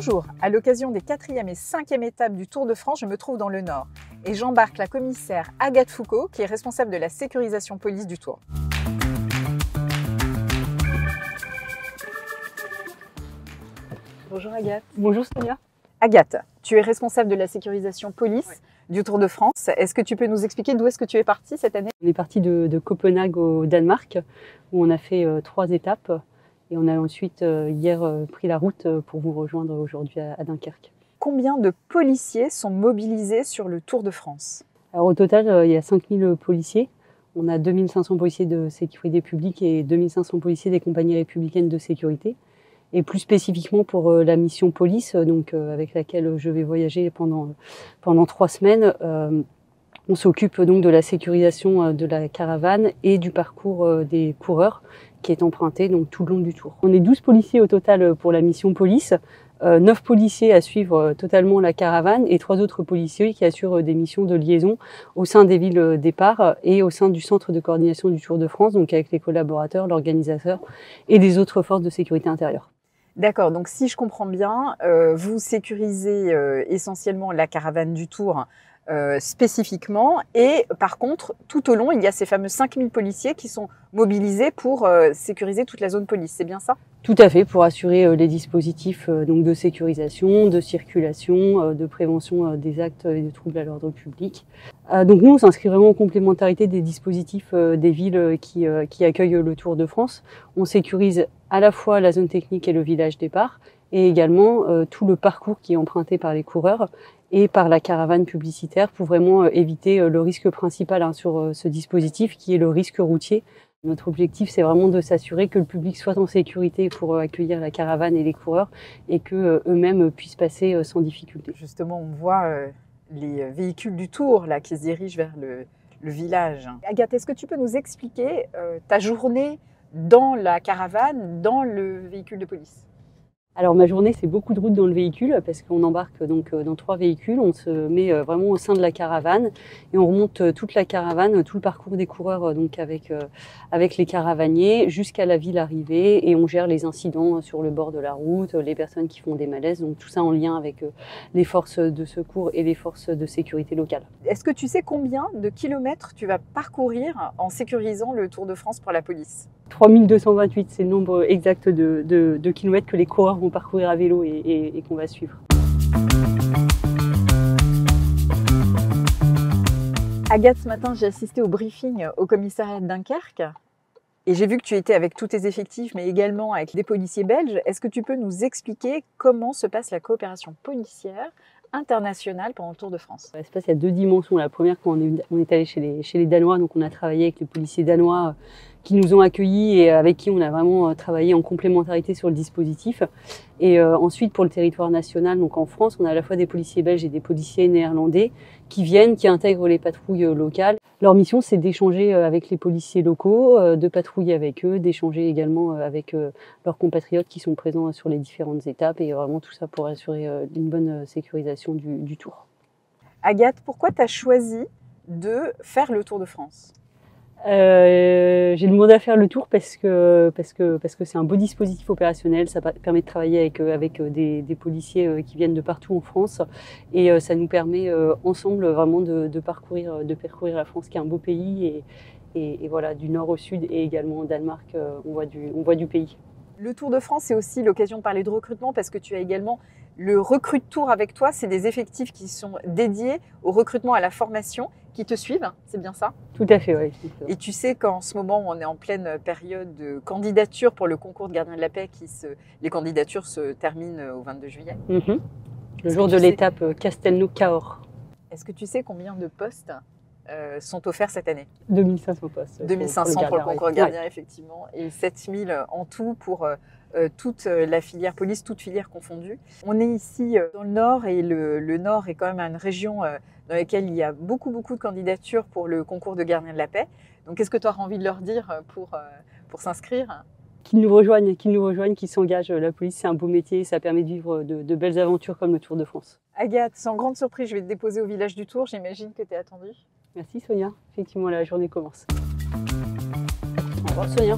Bonjour, à l'occasion des 4e et 5e étapes du Tour de France, je me trouve dans le Nord et j'embarque la commissaire Agathe Foucault qui est responsable de la sécurisation police du Tour. Bonjour Agathe. Bonjour Sonia. Agathe, tu es responsable de la sécurisation police du Tour de France. Est-ce que tu peux nous expliquer d'où est-ce que tu es partie cette année? On est parti de Copenhague au Danemark où on a fait 3 étapes et on a ensuite hier pris la route pour vous rejoindre aujourd'hui à Dunkerque. Combien de policiers sont mobilisés sur le Tour de France? Alors au total, il y a 5000 policiers. On a 2500 policiers de sécurité publique et 2500 policiers des compagnies républicaines de sécurité. Et plus spécifiquement pour la mission police, donc avec laquelle je vais voyager pendant 3 semaines, on s'occupe donc de la sécurisation de la caravane et du parcours des coureurs qui est emprunté donc tout le long du Tour. On est 12 policiers au total pour la mission police, 9 policiers à suivre totalement la caravane et 3 autres policiers qui assurent des missions de liaison au sein des villes départ et au sein du centre de coordination du Tour de France, donc avec les collaborateurs, l'organisateur et des autres forces de sécurité intérieure. D'accord, donc si je comprends bien, vous sécurisez essentiellement la caravane du Tour spécifiquement et par contre, tout au long, il y a ces fameux 5000 policiers qui sont mobilisés pour sécuriser toute la zone police, c'est bien ça? Tout à fait, pour assurer les dispositifs donc de sécurisation, de circulation, de prévention des actes et de troubles à l'ordre public. Donc nous, on s'inscrit vraiment en complémentarité des dispositifs des villes qui accueillent le Tour de France. On sécurise à la fois la zone technique et le village départ, et également tout le parcours qui est emprunté par les coureurs et par la caravane publicitaire pour vraiment éviter le risque principal sur ce dispositif qui est le risque routier. Notre objectif, c'est vraiment de s'assurer que le public soit en sécurité pour accueillir la caravane et les coureurs et que eux-mêmes puissent passer sans difficulté. Justement, on voit les véhicules du Tour là, qui se dirigent vers le village. Agathe, est-ce que tu peux nous expliquer ta journée dans la caravane, dans le véhicule de police? Alors ma journée, c'est beaucoup de route dans le véhicule parce qu'on embarque donc dans 3 véhicules. On se met vraiment au sein de la caravane et on remonte toute la caravane, tout le parcours des coureurs donc avec les caravaniers jusqu'à la ville arrivée et on gère les incidents sur le bord de la route, les personnes qui font des malaises, donc tout ça en lien avec les forces de secours et les forces de sécurité locales. Est-ce que tu sais combien de kilomètres tu vas parcourir en sécurisant le Tour de France pour la police? 3228, c'est le nombre exact de kilomètres que les coureurs vont parcourir à vélo et qu'on va suivre. Agathe, ce matin, j'ai assisté au briefing au commissariat de Dunkerque et j'ai vu que tu étais avec tous tes effectifs, mais également avec des policiers belges. Est-ce que tu peux nous expliquer comment se passe la coopération policière internationale pendant le Tour de France? Il y a 2 dimensions. La première, quand on est allé chez les Danois, donc on a travaillé avec les policiers danois qui nous ont accueillis et avec qui on a vraiment travaillé en complémentarité sur le dispositif. Et ensuite, pour le territoire national, donc en France, on a à la fois des policiers belges et des policiers néerlandais qui viennent, qui intègrent les patrouilles locales. Leur mission, c'est d'échanger avec les policiers locaux, de patrouiller avec eux, d'échanger également avec leurs compatriotes qui sont présents sur les différentes étapes et vraiment tout ça pour assurer une bonne sécurisation du Tour. Agathe, pourquoi tu as choisi de faire le Tour de France? J'ai demandé à faire le Tour parce que c'est un beau dispositif opérationnel. Ça permet de travailler avec des policiers qui viennent de partout en France et ça nous permet ensemble vraiment de parcourir la France qui est un beau pays et voilà, du nord au sud et également au Danemark on voit du pays. Le Tour de France, c'est aussi l'occasion de parler de recrutement parce que tu as également le Recrute Tour avec toi. C'est des effectifs qui sont dédiés au recrutement, à la formation, qui te suivent, c'est bien ça? Tout à fait, oui. Et tu sais qu'en ce moment, on est en pleine période de candidature pour le concours de gardien de la paix. Les candidatures se terminent au 22 juillet. Le jour de l'étape Castelnau-Cahors. Est-ce que tu sais combien de postes sont offerts cette année? 2500 postes. 2500 pour le concours gardien, effectivement, et 7000 en tout pour toute la filière police, toute filière confondue. On est ici dans le Nord et le Nord est quand même une région dans laquelle il y a beaucoup de candidatures pour le concours de gardien de la paix. Donc qu'est-ce que tu auras envie de leur dire pour s'inscrire? Qu'ils nous rejoignent, qu'ils s'engagent. La police, c'est un beau métier, ça permet de vivre de belles aventures comme le Tour de France. Agathe, sans grande surprise, je vais te déposer au village du Tour. J'imagine que tu es attendue. Merci Sonia. Effectivement, la journée commence. Au revoir Sonia.